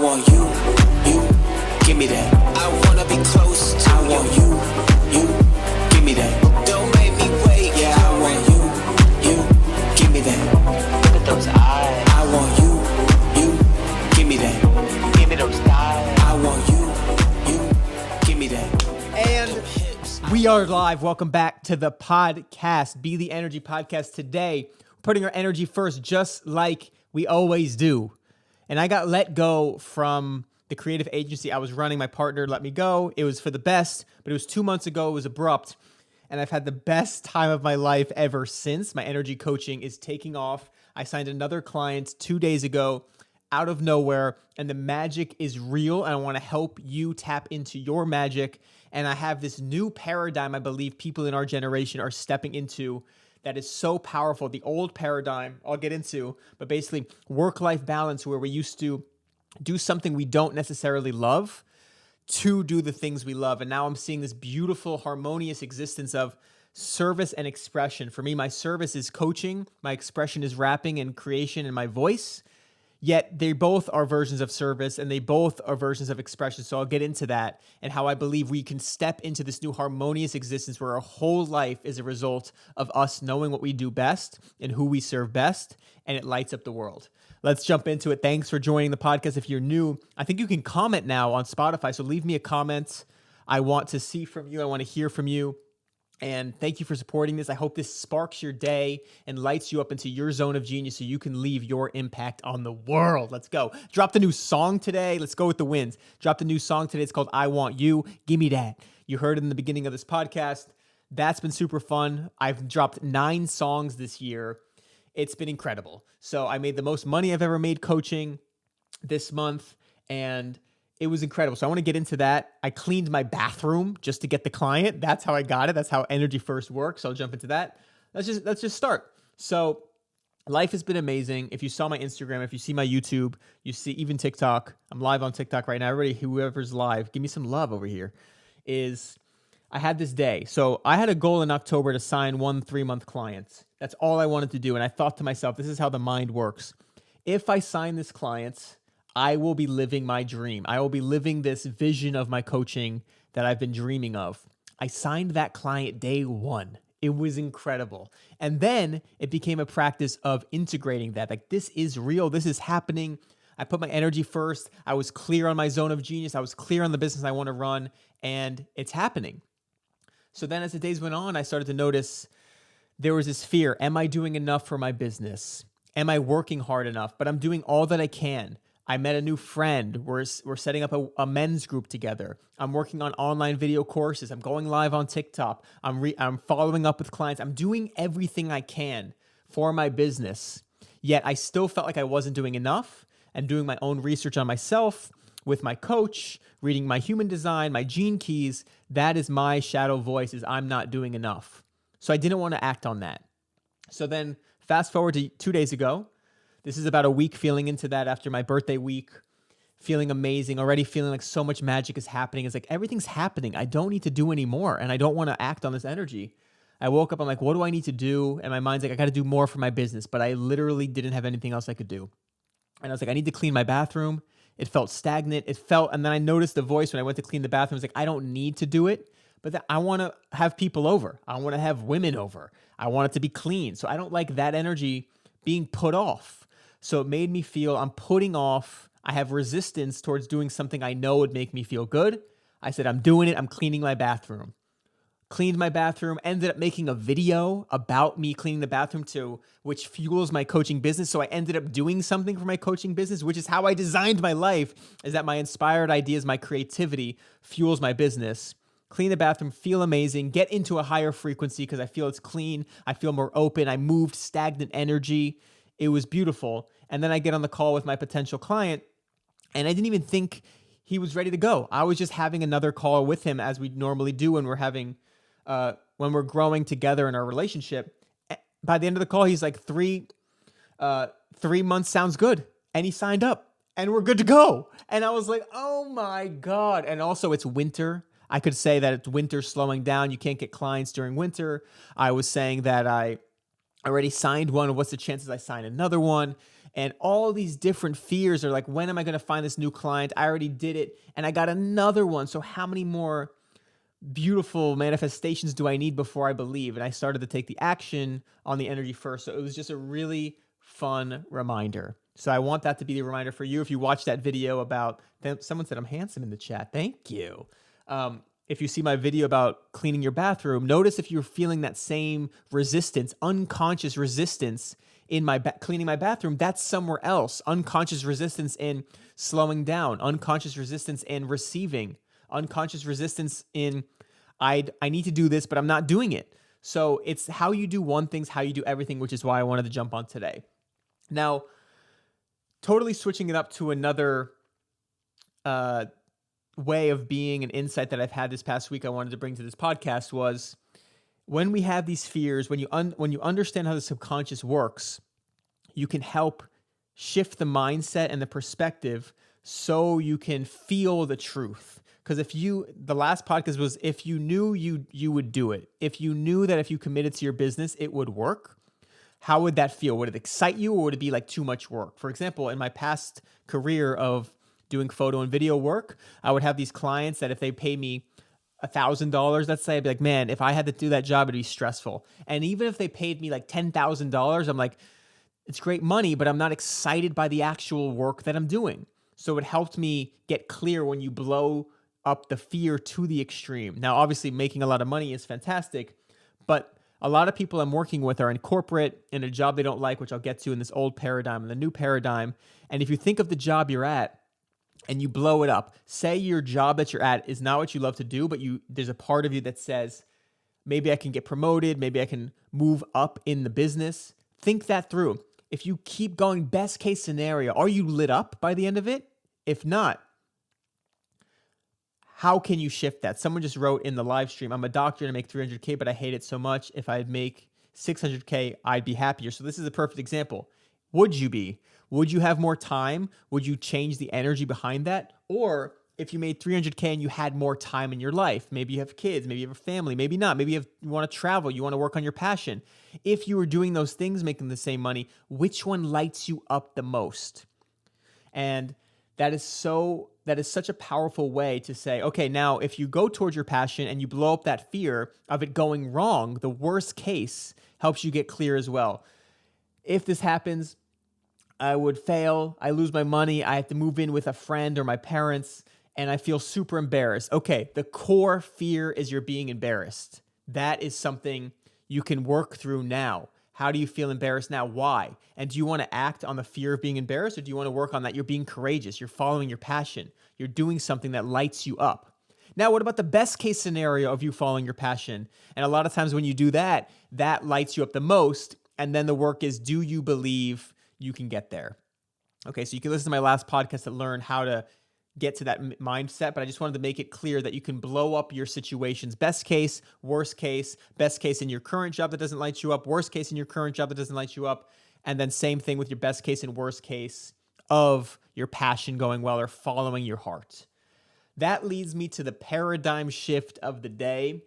want you, give me that. I wanna be close to I want you, give me that. Don't make me wait, yeah, I want you, give me that. Look at those eyes. I want you, give me that. Give me those thighs. I want you, give me that. And we are live. Welcome back to the podcast, Be the Energy Podcast. Today, putting our energy first, just like we always do. And I got let go from the creative agency I was running. My partner let me go. It was for the best, but it was 2 months ago. It was abrupt. And I've had the best time of my life ever since. My energy coaching is taking off. I signed another client 2 days ago out of nowhere, and the magic is real. And I want to help you tap into your magic. And I have this new paradigm I believe people in our generation are stepping into that is so powerful. The old paradigm I'll get into, but basically work-life balance, where we used to do something we don't necessarily love to do the things we love. And now I'm seeing this beautiful, harmonious existence of service and expression. For me, my service is coaching. My expression is rapping and creation and my voice. Yet they both are versions of service and they both are versions of expression. So I'll get into that and how I believe we can step into this new harmonious existence where our whole life is a result of us knowing what we do best and who we serve best, and it lights up the world. Let's jump into it. Thanks for joining the podcast. If you're new, I think you can comment now on Spotify. So leave me a comment. I want to see from you. I want to hear from you. And thank you for supporting this. I hope this sparks your day and lights you up into your zone of genius so you can leave your impact on the world. Let's go. Drop the new song today. Let's go with the wins. Drop the new song today. It's called I Want You. Give me that. You heard it in the beginning of this podcast. That's been super fun. I've dropped 9 songs this year. It's been incredible. So I made the most money I've ever made coaching this month, and it was incredible. So I want to get into that. I cleaned my bathroom just to get the client. That's how I got it. That's how Energy First works. So I'll jump into that. Let's just start. So life has been amazing. If you saw my Instagram, if you see my YouTube, you see even TikTok. I'm live on TikTok right now. Everybody, whoever's live, give me some love over here. I had this day. So I had a goal in October to sign 1 3-month client. That's all I wanted to do. And I thought to myself, this is how the mind works. If I sign this client, I will be living my dream. I will be living this vision of my coaching that I've been dreaming of. I signed that client day 1. It was incredible. And then it became a practice of integrating that. Like, this is real. This is happening. I put my energy first. I was clear on my zone of genius. I was clear on the business I want to run, and it's happening. So then as the days went on, I started to notice there was this fear. Am I doing enough for my business? Am I working hard enough? But I'm doing all that I can. I met a new friend. We're setting up a men's group together. I'm working on online video courses. I'm going live on TikTok. I'm following up with clients. I'm doing everything I can for my business. Yet I still felt like I wasn't doing enough. I'm doing my own research on myself with my coach, reading my human design, my gene keys. That is my shadow voice, is I'm not doing enough. So I didn't want to act on that. So then fast forward to 2 days ago. This is about a week feeling into that after my birthday week, feeling amazing, already feeling like so much magic is happening. It's like everything's happening. I don't need to do any more, and I don't want to act on this energy. I woke up, I'm like, what do I need to do? And my mind's like, I got to do more for my business, but I literally didn't have anything else I could do. And I was like, I need to clean my bathroom. It felt stagnant. And then I noticed the voice when I went to clean the bathroom. I was like, I don't need to do it, but I want to have people over. I want to have women over. I want it to be clean. So I don't like that energy being put off. So it made me feel I'm putting off. I have resistance towards doing something I know would make me feel good. I said, I'm doing it. I'm cleaning my bathroom. Cleaned my bathroom, ended up making a video about me cleaning the bathroom which fuels my coaching business. So I ended up doing something for my coaching business, which is how I designed my life, is that my inspired ideas, my creativity fuels my business. Clean the bathroom, feel amazing, get into a higher frequency because I feel it's clean. I feel more open. I moved stagnant energy. It was beautiful. And then I get on the call with my potential client, and I didn't even think he was ready to go. I was just having another call with him as we normally do when we're growing together in our relationship. By the end of the call, he's like, 3 months sounds good. And he signed up and we're good to go. And I was like, oh my God. And also it's winter. I could say that it's winter slowing down. You can't get clients during winter. I was saying that I already signed one. What's the chances I sign another one? And all these different fears are like, when am I going to find this new client? I already did it and I got another one. So how many more beautiful manifestations do I need before I believe? And I started to take the action on the energy first. So it was just a really fun reminder. So I want that to be the reminder for you. If you watch that video about, someone said I'm handsome in the chat. Thank you. If you see my video about cleaning your bathroom, notice if you're feeling that same resistance, unconscious resistance in my cleaning my bathroom, that's somewhere else. Unconscious resistance in slowing down, unconscious resistance in receiving, unconscious resistance in I need to do this, but I'm not doing it. So it's how you do one thing's how you do everything, which is why I wanted to jump on today. Now, totally switching it up to another way of being, an insight that I've had this past week I wanted to bring to this podcast was, when we have these fears, when you understand how the subconscious works, you can help shift the mindset and the perspective so you can feel the truth. Because the last podcast was, if you knew you would do it, if you knew that if you committed to your business, it would work, how would that feel? Would it excite you, or would it be like too much work? For example, in my past career of doing photo and video work, I would have these clients that if they pay me $1,000, let's say, I'd be like, man, if I had to do that job, it'd be stressful. And even if they paid me like $10,000, I'm like, it's great money, but I'm not excited by the actual work that I'm doing. So it helped me get clear when you blow up the fear to the extreme. Now, obviously, making a lot of money is fantastic, but a lot of people I'm working with are in corporate, in a job they don't like, which I'll get to in this old paradigm and the new paradigm. And if you think of the job you're at and you blow it up, say your job that you're at is not what you love to do, but there's a part of you that says, maybe I can get promoted, maybe I can move up in the business. Think that through. If you keep going, best case scenario, are you lit up by the end of it? If not, how can you shift that? Someone just wrote in the live stream, I'm a doctor and I make 300K, but I hate it so much. If I'd make 600K, I'd be happier. So this is a perfect example. Would you be? Would you have more time? Would you change the energy behind that? Or if you made 300K and you had more time in your life, maybe you have kids, maybe you have a family, maybe not, maybe you want to travel, you want to work on your passion. If you were doing those things, making the same money, which one lights you up the most? And that is such a powerful way to say, okay, now if you go towards your passion and you blow up that fear of it going wrong, the worst case helps you get clear as well. If this happens, I would fail, I lose my money, I have to move in with a friend or my parents, and I feel super embarrassed. Okay, the core fear is you're being embarrassed. That is something you can work through now. How do you feel embarrassed now? Why? And do you want to act on the fear of being embarrassed, or do you want to work on that? You're being courageous. You're following your passion. You're doing something that lights you up. Now, what about the best case scenario of you following your passion? And a lot of times when you do that, that lights you up the most. And then the work is, do you believe you can get there? Okay, so you can listen to my last podcast to learn how to get to that mindset, but I just wanted to make it clear that you can blow up your situations. Best case, worst case, best case in your current job that doesn't light you up, worst case in your current job that doesn't light you up, and then same thing with your best case and worst case of your passion going well or following your heart. That leads me to the paradigm shift of the day,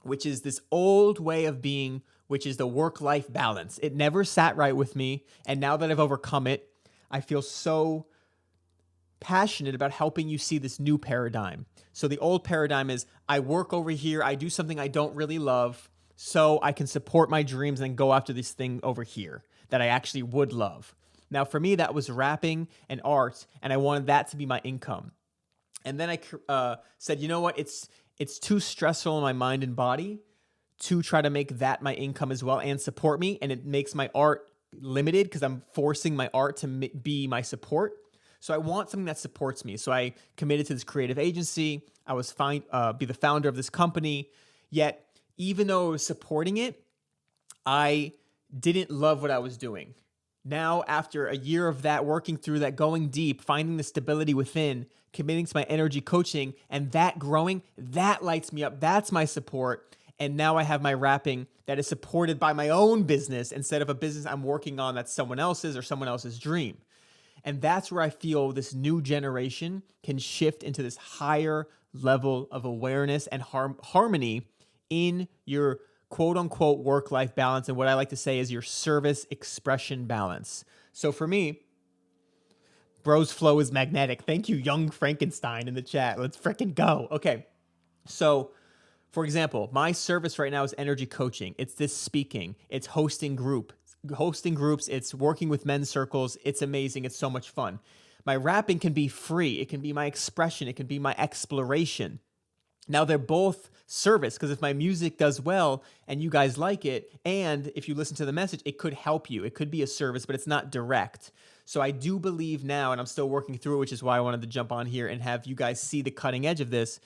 which is this old way of being, which is the work-life balance. It never sat right with me, and now that I've overcome it, I feel so passionate about helping you see this new paradigm. So the old paradigm is, I work over here, I do something I don't really love, so I can support my dreams and go after this thing over here that I actually would love. Now for me, that was rapping and art, and I wanted that to be my income. And then I said, you know what, it's too stressful in my mind and body to try to make that my income as well and support me, and it makes my art limited because I'm forcing my art to be my support. So I want something that supports me. So I committed to this creative agency. I was be the founder of this company. Yet, even though I was supporting it, I didn't love what I was doing. Now, after a year of that, working through that, going deep, finding the stability within, committing to my energy coaching, and that growing, that lights me up. That's my support. And now I have my rapping that is supported by my own business instead of a business I'm working on that's someone else's or someone else's dream. And that's where I feel this new generation can shift into this higher level of awareness and harmony in your quote unquote work-life balance. And what I like to say is your service expression balance. So for me, bro's flow is magnetic. Thank you, Young Frankenstein in the chat. Let's freaking go. Okay. So for example, my service right now is energy coaching. It's this speaking. It's hosting groups. It's working with men's circles. It's amazing. It's so much fun. My rapping can be free. It can be my expression. It can be my exploration. Now they're both service, because if my music does well and you guys like it, and if you listen to the message, it could help you. It could be a service, but it's not direct. So I do believe now, and I'm still working through it, which is why I wanted to jump on here and have you guys see the cutting edge of this.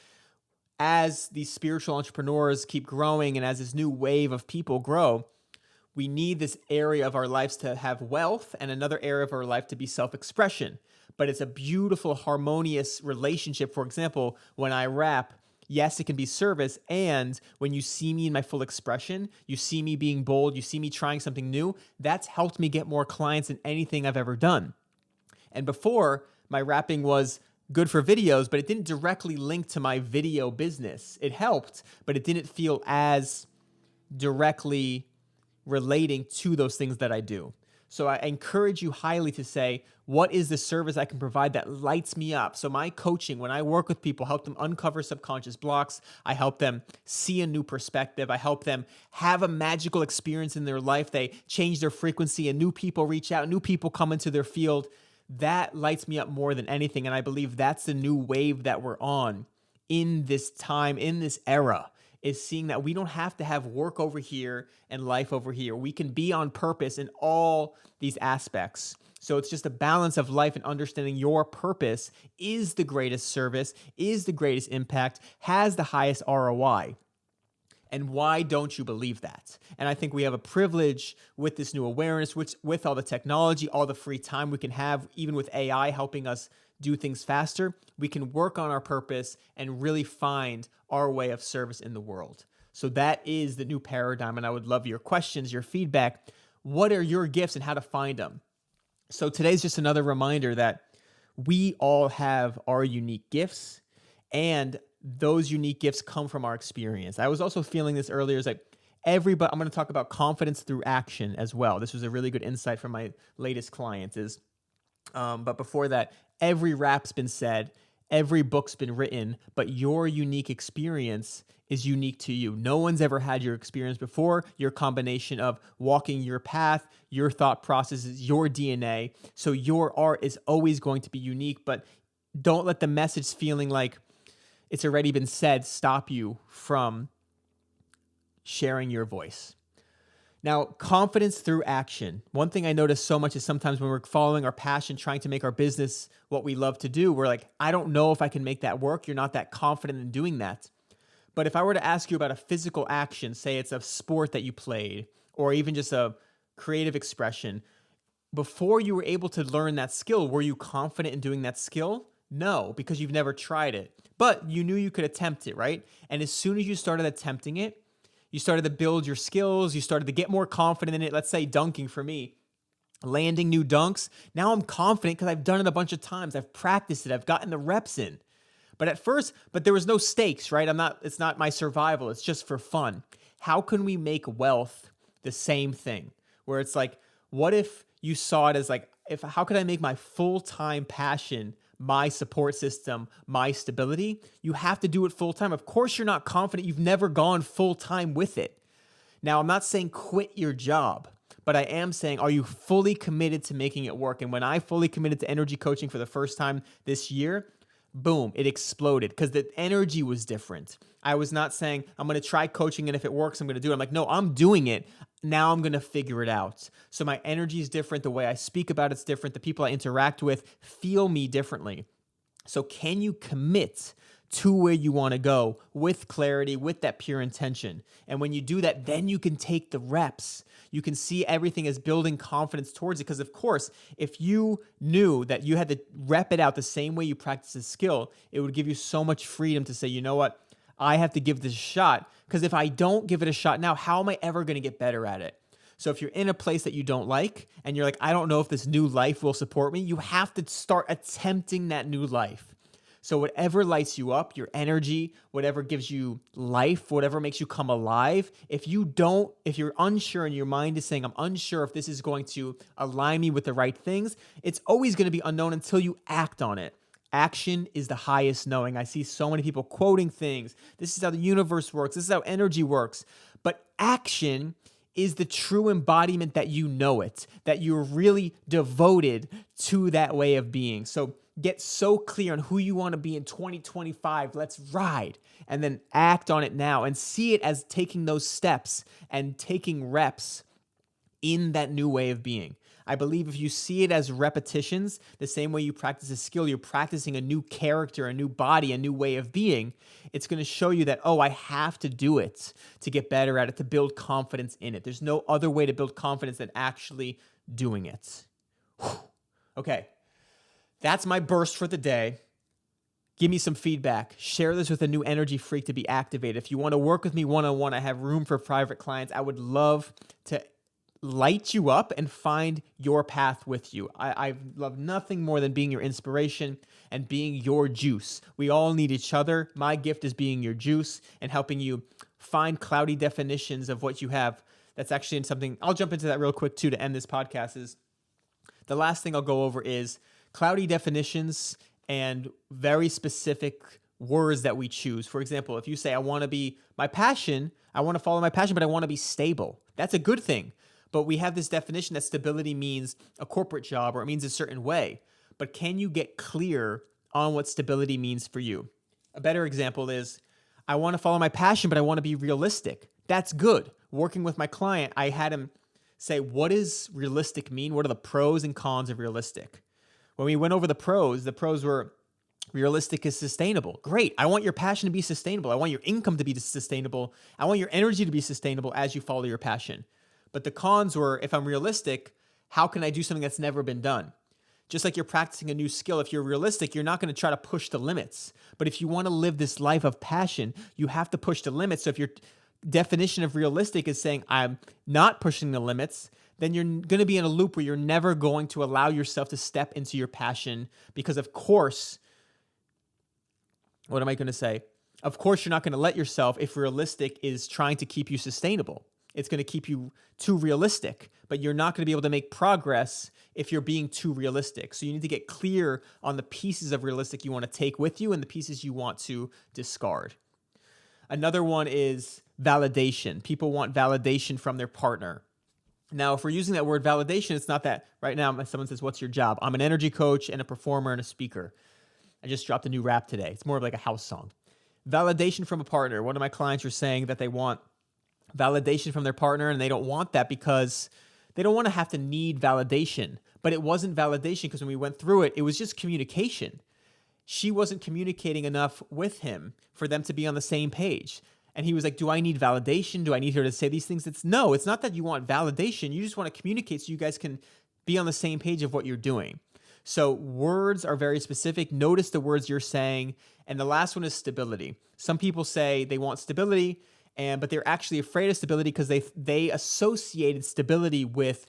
As these spiritual entrepreneurs keep growing and as this new wave of people grow, we need this area of our lives to have wealth and another area of our life to be self-expression. But it's a beautiful, harmonious relationship. For example, when I rap, yes, it can be service. And when you see me in my full expression, you see me being bold, you see me trying something new, that's helped me get more clients than anything I've ever done. And before, my rapping was good for videos, but it didn't directly link to my video business. It helped, but it didn't feel as directly relating to those things that I do. So I encourage you highly to say, what is the service I can provide that lights me up? So my coaching, when I work with people, help them uncover subconscious blocks. I help them see a new perspective. I help them have a magical experience in their life. They change their frequency and new people reach out, new people come into their field. That lights me up more than anything. And I believe that's the new wave that we're on in this time, in this era, is seeing that we don't have to have work over here and life over here. We can be on purpose in all these aspects. So it's just a balance of life and understanding your purpose is the greatest service, is the greatest impact, has the highest ROI. And why don't you believe that? And I think we have a privilege with this new awareness, with all the technology, all the free time we can have, even with AI helping us do things faster, we can work on our purpose and really find our way of service in the world. So that is the new paradigm. And I would love your questions, your feedback. What are your gifts and how to find them? So today's just another reminder that we all have our unique gifts, and those unique gifts come from our experience. I was also feeling this earlier, is like everybody, I'm going to talk about confidence through action as well. This was a really good insight from my latest client but before that, every rap's been said, every book's been written, but your unique experience is unique to you. No one's ever had your experience before, your combination of walking your path, your thought processes, your DNA. So your art is always going to be unique, but don't let the message feeling like it's already been said stop you from sharing your voice. Now, confidence through action. One thing I notice so much is sometimes when we're following our passion, trying to make our business what we love to do, we're like, I don't know if I can make that work. You're not that confident in doing that. But if I were to ask you about a physical action, say it's a sport that you played, or even just a creative expression, before you were able to learn that skill, were you confident in doing that skill? No, because you've never tried it. But you knew you could attempt it, right? And as soon as you started attempting it, you started to build your skills, you started to get more confident in it. Let's say dunking for me, landing new dunks. Now I'm confident because I've done it a bunch of times. I've practiced it. I've gotten the reps in. But there was no stakes, right? It's not my survival. It's just for fun. How can we make wealth the same thing? Where it's like, what if you saw it as like, how could I make my full-time passion my support system, my stability? You have to do it full time. Of course, you're not confident. You've never gone full time with it. Now, I'm not saying quit your job, but I am saying, are you fully committed to making it work? And when I fully committed to energy coaching for the first time this year, boom, it exploded because the energy was different. I was not saying, I'm going to try coaching and if it works, I'm going to do it. I'm like, no, I'm doing it. Now I'm going to figure it out. So my energy is different. The way I speak about it's different. The people I interact with feel me differently. So can you commit to where you want to go with clarity, with that pure intention? And when you do that, then you can take the reps. You can see everything as building confidence towards it. Because of course, if you knew that you had to rep it out the same way you practice a skill, it would give you so much freedom to say, you know what? I have to give this a shot. Because if I don't give it a shot now, how am I ever going to get better at it? So if you're in a place that you don't like and you're like, I don't know if this new life will support me, you have to start attempting that new life. So whatever lights you up, your energy, whatever gives you life, whatever makes you come alive, if you're unsure and your mind is saying, I'm unsure if this is going to align me with the right things, it's always going to be unknown until you act on it. Action is the highest knowing. I see so many people quoting things. This is how the universe works. This is how energy works. But action is the true embodiment that you know it, that you're really devoted to that way of being. So get so clear on who you want to be in 2025. Let's ride. And then act on it now and see it as taking those steps and taking reps in that new way of being. I believe if you see it as repetitions, the same way you practice a skill, you're practicing a new character, a new body, a new way of being, it's going to show you that, oh, I have to do it to get better at it, to build confidence in it. There's no other way to build confidence than actually doing it. Whew. Okay, that's my burst for the day. Give me some feedback. Share this with a new energy freak to be activated. If you want to work with me one-on-one, I have room for private clients. I would love to light you up and find your path with you. I love nothing more than being your inspiration and being your juice. We all need each other. My gift is being your juice and helping you find cloudy definitions of what you have. That's actually in something, I'll jump into that real quick too to end this podcast. Is the last thing I'll go over is cloudy definitions and very specific words that we choose. For example, if you say, I want to be my passion, I want to follow my passion, but I want to be stable. That's a good thing. But we have this definition that stability means a corporate job or it means a certain way. But can you get clear on what stability means for you? A better example is, I want to follow my passion, but I want to be realistic. That's good. Working with my client, I had him say, what does realistic mean? What are the pros and cons of realistic? When we went over the pros were realistic is sustainable. Great. I want your passion to be sustainable. I want your income to be sustainable. I want your energy to be sustainable as you follow your passion. But the cons were, if I'm realistic, how can I do something that's never been done? Just like you're practicing a new skill, if you're realistic, you're not going to try to push the limits. But if you want to live this life of passion, you have to push the limits. So if your definition of realistic is saying, I'm not pushing the limits, then you're going to be in a loop where you're never going to allow yourself to step into your passion. Because of course, what am I going to say? Of course, you're not going to let yourself, if realistic is trying to keep you sustainable. It's going to keep you too realistic, but you're not going to be able to make progress if you're being too realistic. So you need to get clear on the pieces of realistic you want to take with you and the pieces you want to discard. Another one is validation. People want validation from their partner. Now, if we're using that word validation, it's not that right now someone says, what's your job? I'm an energy coach and a performer and a speaker. I just dropped a new rap today. It's more of like a house song. Validation from a partner. One of my clients are saying that they want validation from their partner, and they don't want that because they don't want to have to need validation. But it wasn't validation because when we went through it, it was just communication. She wasn't communicating enough with him for them to be on the same page. And he was like, do I need validation? Do I need her to say these things? It's not that you want validation. You just want to communicate so you guys can be on the same page of what you're doing. So words are very specific. Notice the words you're saying. And the last one is stability. Some people say they want stability, but they're actually afraid of stability because they associated stability with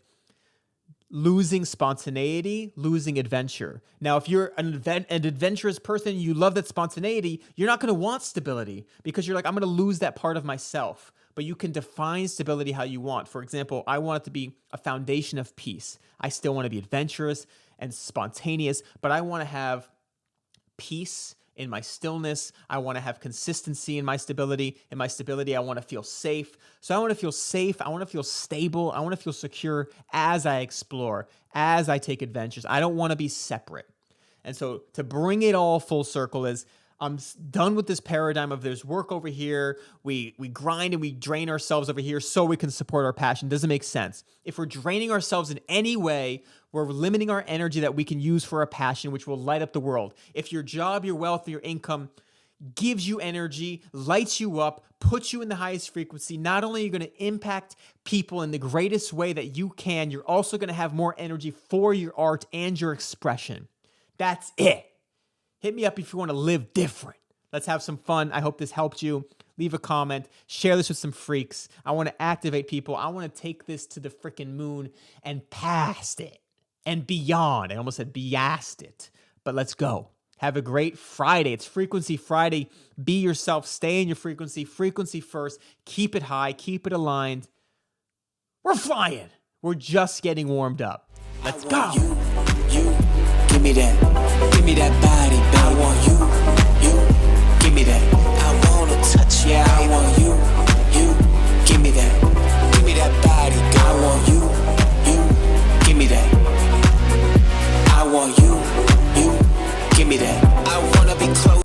losing spontaneity, losing adventure. Now, if you're an adventurous person, you love that spontaneity, you're not going to want stability because you're like, I'm going to lose that part of myself. But you can define stability how you want. For example, I want it to be a foundation of peace. I still want to be adventurous and spontaneous, but I want to have peace in my stillness. I want to have consistency in my stability. In my stability, I want to feel safe. So I want to feel safe. I want to feel stable. I want to feel secure as I explore, as I take adventures. I don't want to be separate. And so to bring it all full circle is, I'm done with this paradigm of there's work over here, we grind and we drain ourselves over here so we can support our passion. Doesn't make sense. If we're draining ourselves in any way, we're limiting our energy that we can use for our passion, which will light up the world. If your job, your wealth, your income gives you energy, lights you up, puts you in the highest frequency, not only are you going to impact people in the greatest way that you can, you're also going to have more energy for your art and your expression. That's it. Hit me up if you want to live different. Let's have some fun. I hope this helped you. Leave a comment. Share this with some freaks. I want to activate people. I want to take this to the freaking moon and past it and beyond. I almost said beyond it, but let's go. Have a great Friday. It's Frequency Friday. Be yourself. Stay in your frequency. Frequency first. Keep it high. Keep it aligned. We're flying. We're just getting warmed up. Let's go. You, give me that body, baby. I want you.